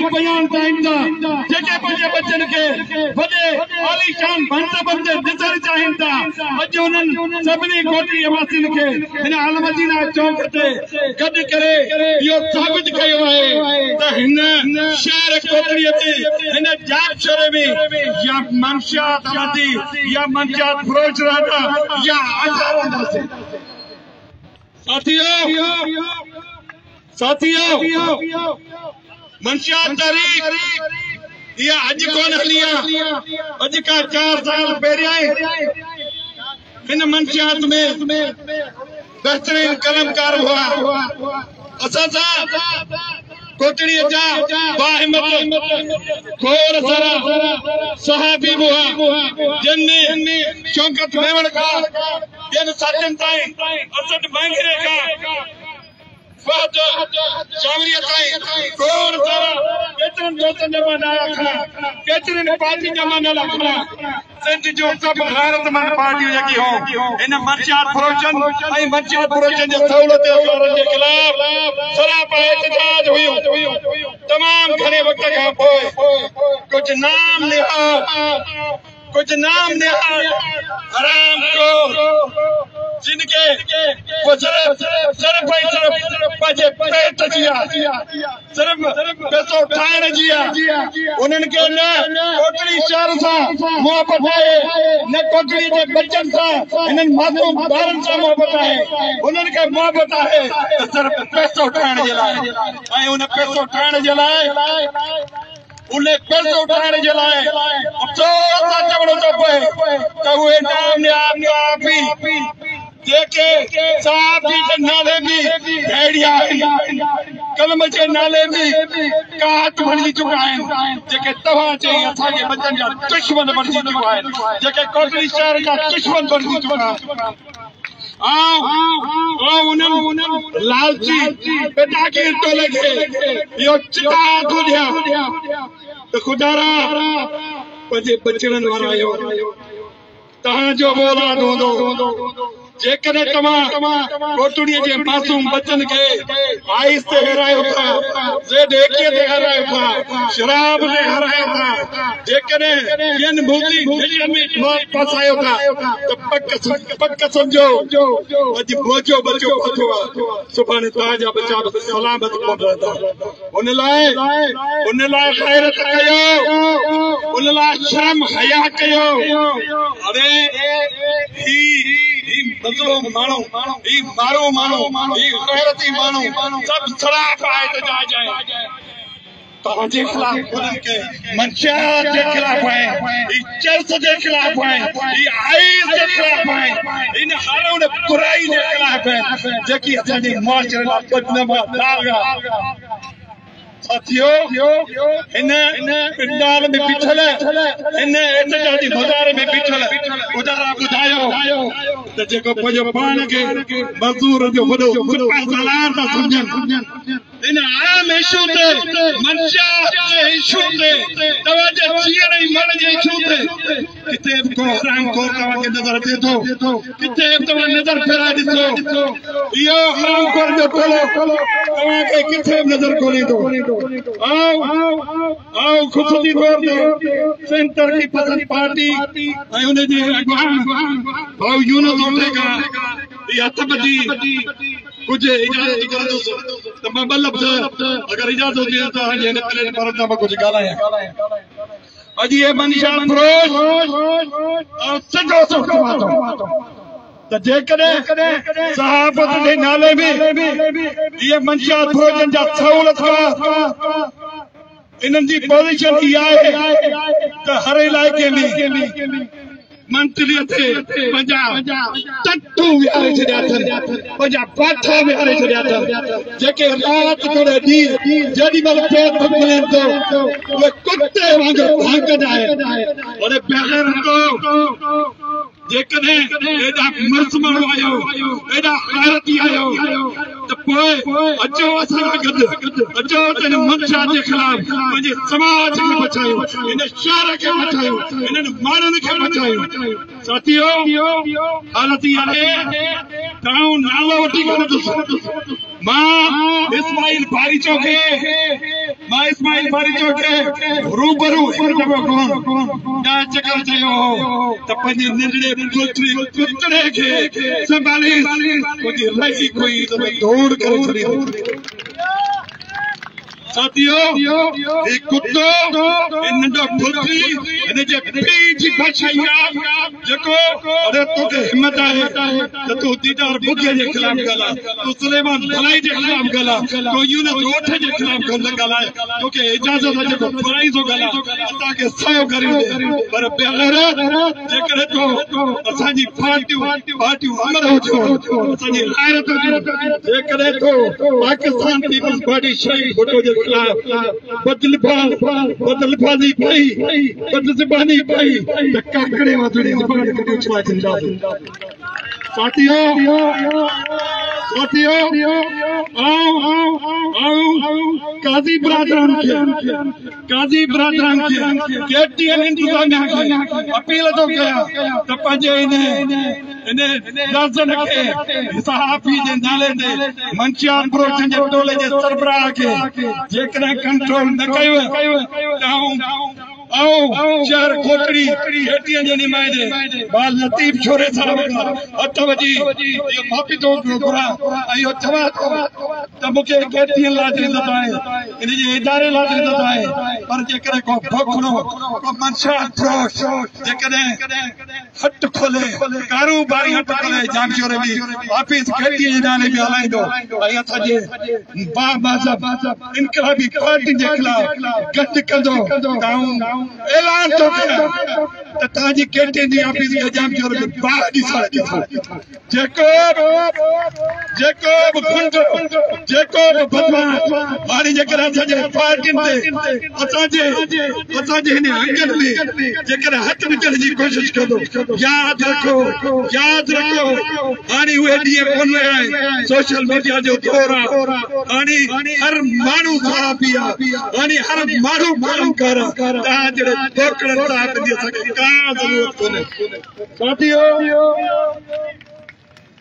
वकील बयान चाहींदा जेके पंहिंजे बच्चन खे वॾे आलीशान मंसबनि ते ॾिसण चाहिनि था। अॼु उन्हनि सभिनी कोटड़ी वासियुनि खे हिन अलमदीना चौक ते गॾु करे इहो साबित कयो आहे त हिन शहर कोटड़ीअ में हिन जागशरे में या मंशियात रहंदी या मंशियात फरोश रहंदा या आज़ाद रहंदासीं। साथियों मंशियात तारीख़ ये अज कौन हलिया अज का 4 साल पहिरियां इन मंशियात में बेहतरीन कलमकार हुआ। असा कोटड़ी जा बाहिमत खोर सारा सहाबी हुआ जिनने शौकत मेवण का जिन साजन ताई असद मांगरे का फहद जावरिया ताई खोर सारा केतरन दोस्तन जमा ना रखा केतरन पार्टी जमा ना रखा सिंध जो सब गैरतमंद पार्टी जेकी हो इन मंशियात फरोशन ऐं मंशियात फरोशन जे सहूलत औरन जे खिलाफ सरापा एहतजाज हुयो। तमाम घणे वक्त खां पोइ कुछ नाम निहाल हराम को जिनके सिर्फ पंहिंजे पेट जिया सिर्फ पैसो ठाहिण जिया उन्हनि खे न कोटड़ी शहर सां मोहबत आहे न कोटड़ी जे बच्चनि सां हिननि मासूम ॿारनि सां मोहबत आहे। उन्हनि खे मोहबत आहे सिर्फ पैसो ठाहिण जे लाइ ऐं उन पैसो ठाहिण जे लाइ उन्हें पैसो उठाने जलाए अफ़सोस था चवणो थो पए त उहे नाम नियापी जेके साहबी जे नाले में भेड़िया आहिनि कलम जे नाले में काट बणिजी चुका आहिनि जेके तव्हां चई असांजे बचनि जा दुश्मन बणिजी चुका आहिनि जेके कोटड़ी शहर जा दुश्मन बणिजी चुका आहिनि। लालची बेताकीर तो लगे यो चिता तो दिया तो खुदारा पंहिंजे बचड़नि वारा आहियो तव्हांजो औलाद हूंदो जेकॾहिं तव्हां कोटड़ीअ जे मासूम बच्चनि खे आइस ते हरायो था ज़ेड एकीअ ते हरायो था शराब ते हरायो था जेकॾहिं ॿियनि मुल्की में फसायो था त पक सम्झो अॼु बोझो बचो पथो आहे सुभाणे तव्हांजा बच्चा सलामत कोन रहंदा। उन लाइ ग़ैरत कयो उन लाइ शर्म हया कयो। अरे मज़लूम माण्हू ही मारो माण्हू ही गैरती माण्हू सब सराप एहतजाज है तव्हांजे खिलाफ उन्हनि खे मंशियात जे खिलाफ है ही चर्च जे खिलाफ है ही आइस जे खिलाफ है इन हर उन बुराई जे खिलाफ है जेकी असांजे मुआशरे लाइ बदनमा दाग आहे। साथियों इन पिंडाल में बीठल इन एहतजाजी बाज़ार में बीठल ॿुधारा ॿुधायो त जेको पंहिंजो पाण खे मज़दूर जो वॾो सुपरस्टार था सम्झनि इन आम इशू ते मंशियात जे इशू ते तव्हांजे जीअण ऐं मरण जे इशू ते किथे बि को हरामखोर तव्हांखे नज़र अचे थो किथे बि तव्हां नज़र फेराए ॾिसो इहो हरामखोर जो टोलो तव्हांखे किथे बि नज़र कोन्हे थो। आओ ख़ुशी तौर ते सिंध तरक़ी पसंद पार्टी ऐं हुनजे अॻवान भाउ यूनुस ओटेगा इहा हथ ॿधी कुछ इजाज़त कंदुसि त मां ॿ लफ़्ज़ अगरि इजाज़त हुजे त हिन प्लेटफॉर्म तां मां कुझु ॻाल्हायां। अॼु इहे मंशियात फरोश सिधो चवां थो त जेकॾहिं सहाबत जे नाले में इहे मंशियात फरोशनि जा सहूलतकार इन्हनि जी पोज़ीशन इहा आहे त हर इलाइक़े में मंत्रीअ ते पंहिंजा टट्टू विहारे छॾिया अथनि पंहिंजा पाठा विहारे छॾिया अथनि जेके राति करे ॾींहुं जेॾी महिल पेट भॻिजनि थो उहे कुते वांगुरु भांकंदा आहिनि। और ॿाहिरि जेकॾहिं एॾा मर्द माण्हू आहियो एॾा गैरती आहियो त पोइ अचो असां सां गॾु अचो त हिन मंशियात जे ख़िलाफ़ पंहिंजे समाज खे बचायो हिन शहर खे बचायो हिननि माण्हुनि खे बचायो। साथियो हालत इहा आहे तव्हां नालो वठी कोन ॾिसो मां इस्माइल बारीचो खे मां इस्माइल बारी जो के रूबरू क्या चक्कर चयो त पंहिंजे नंढड़े पुत्रे खे संभाली कुझु रही कोई दौड़ करे छॾी साथियों ये कुत्तो नंढो पुत्री इनजे पीउ जी भाषाई जेको अरे तोखे हिम्मत आहे त तूं दीदार बुगे जे खिलाफ ॻाल्हाए तूं सुलेमान भलाई जे खिलाफ ॻाल्हाए तूं यूनुस ओठ जे खिलाफ ॻाल्हाए तोखे इजाज़त आहे जेको फराई थो ॻाल्हाए असांखे सयो करे पर बेग़ैरत जेकॾहिं तो असांजी पार्टियूं अमर हुजो असांजी ग़ैरत जेकॾहिं तो पाकिस्तान पीपल्स पार्टी शहीद भुट्टो जे बदलबाज़ी पई बदज़बानी पई त काकड़े वांगुरु ज़बान कढी छॾा साथियों काज़ी बिरादरान खे केटीएन इंतज़ामिया खे अपील थो कयां त पंहिंजे इन राज़न खे सहाफ़ी जे नाले ते मंशियात फ़रोशन जे टोले जे सरबराह खे जेकॾहिं कंट्रोल न कयो त शहर कोटड़ी केटीएन जे नुमाइंदे बाल लतीफ़ छोरे साहब हथ वजी इहो माफ़ी थो घुरां ऐं इहो चवां थो त मूंखे केटीएन लाइ इज़त आहे इन जे इदारे लाइ इज़त आहे पर जेकॾहिं को भोखड़ो को मंशियात फ़रोश जेकॾहिं हट खोले कारोबारी हट खोले जामशोर में ऑफिस केटीएन जे नाले में हलाईंदो ऐं असांजे इनकलाबी पार्टी जे खिलाफ़ गॾु कंदो ऐलान तो किया ताजी केटीएन जी ऑफिस के जामशोर में बाहर ॾिसण जेको बदमाश हाणे जेकॾहिं असांजे पार्टियुनि ते असांजे हिन अंगनि में जेकॾहिं हथ विझण जी कोशिशि कंदो यादि रखो हाणे उहे ॾींहं कोन रहिया आहिनि सोशल मीडिया जो दौर आहे हाणे हर माण्हू सहाफ़ी आहे हाणे हर माण्हू कलाकार आहे तव्हां जहिड़े धोकड़नि साहब जी असांखे का ज़रूरत कोन्हे साथियो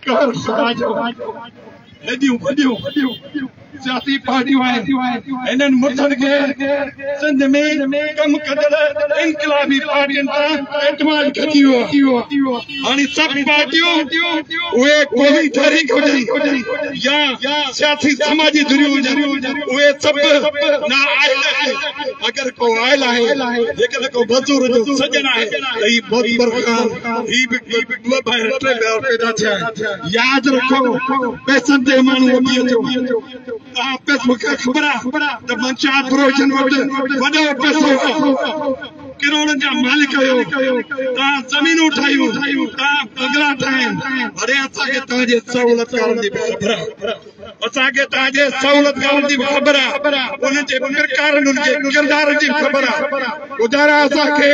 कहर समाज हेॾियूं वॾियूं सियासी पार्टियूं आहिनि इन्हनि मुल्कनि खे सिंध में कमु कंदड़ इनकलाबी पार्टियुनि सां एतमाद घटी वियो हाणे सभु पार्टियूं उहे क़ौमी तहरीक हुजनि या सियासी समाजी धुरियूं हुजनि उहे सभु नाआहिल आहिनि अगरि को आयल आहे जेकॾहिं को मज़दूर जो सजन आहे त हीउ मोहतबर ख़ान हीउ बि ॿ ॿाहिरि टे ॿाहिरि पैदा थिया आहिनि यादि रखो पैसनि ते माण्हू वठी अचो मूंखे ख़बर आहे त मंशियात फ़रोशन वटि वॾो पैसो करोड़नि जा मालिक हुयो तव्हां ज़मीनूं ठाहियूं तव्हां बंगला ठाहिनि हाणे असांखे तव्हांजे सहूलियतकारनि जी बि ख़बर आहे असांखे तव्हांजे सहूलियतकारनि जी बि ख़बर आहे उन्हनि जे किरदारनि उनजे किरदारनि जी ख़बर आहे गुज़ारा असांखे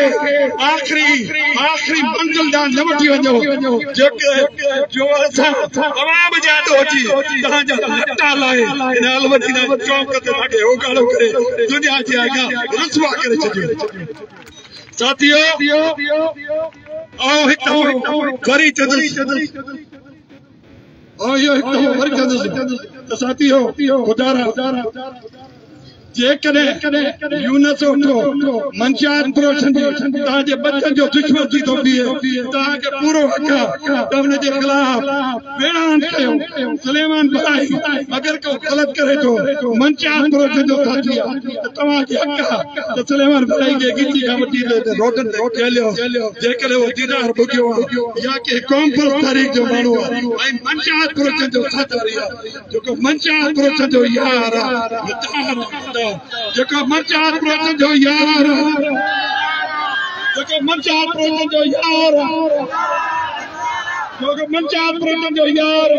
आख़िरी मंज़िल ॾांहुं न वठी वञो जो असां अवाम जा अची तव्हांजा लटा लाहे हिन अलमदीना चौक ते तव्हांखे होगाड़ो करे दुनिया जे अॻियां रुसवा करे छॾियो साथियों आओ हिकु वरी चंदुसि साथियों गुज़ारा जेकॾहिं यूनुस उठो मंशियात फ़रोशन तव्हांजे बचनि जो दुश्मन थी थो बीहे तव्हांखे पूरो हक़ आहे त हुनजे ख़िलाफ़ ऐलान कयो सुलेमान भलाई अगरि को ग़लति करे थो मंशियात फ़रोशन जो साथी आहे त तव्हांखे हक़ आहे त सुलेमान भलाई खे गिची खां वठी रोडनि ते हलियो जेकॾहिं उहो दीदार भुगियो आहे या के क़ौम परस्त तारीख़ जो माण्हू आहे ऐं मंशियात फ़रोशन जो साथी आहे जेको मंशियात फ़रोशन जो यार आहे जेको मंशियात फ़रोशन जो यार जेको मंशियात फ़रोशन जो यार जेको मंशियात फ़रोशन जो यार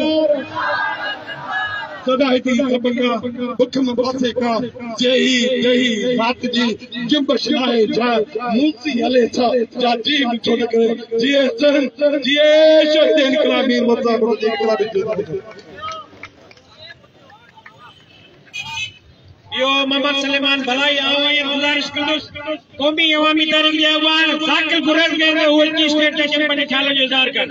सदा हिते सबंगा बुख में पासे का जेही रात जी जुंबश आहे जा मूसी हले था जा जी मिठो न करे जिए शहीद इनकलाबी मतलब इनकलाबी यो मोहम्मद सुलेमान भलाई आओ ये गुजारिश कंदुस क़ौमी अवामी तारीख़ जे अगवान साकिल गुरेज़ के हुए की स्टेट पंहिंजे ख़्याल जो इज़हार कर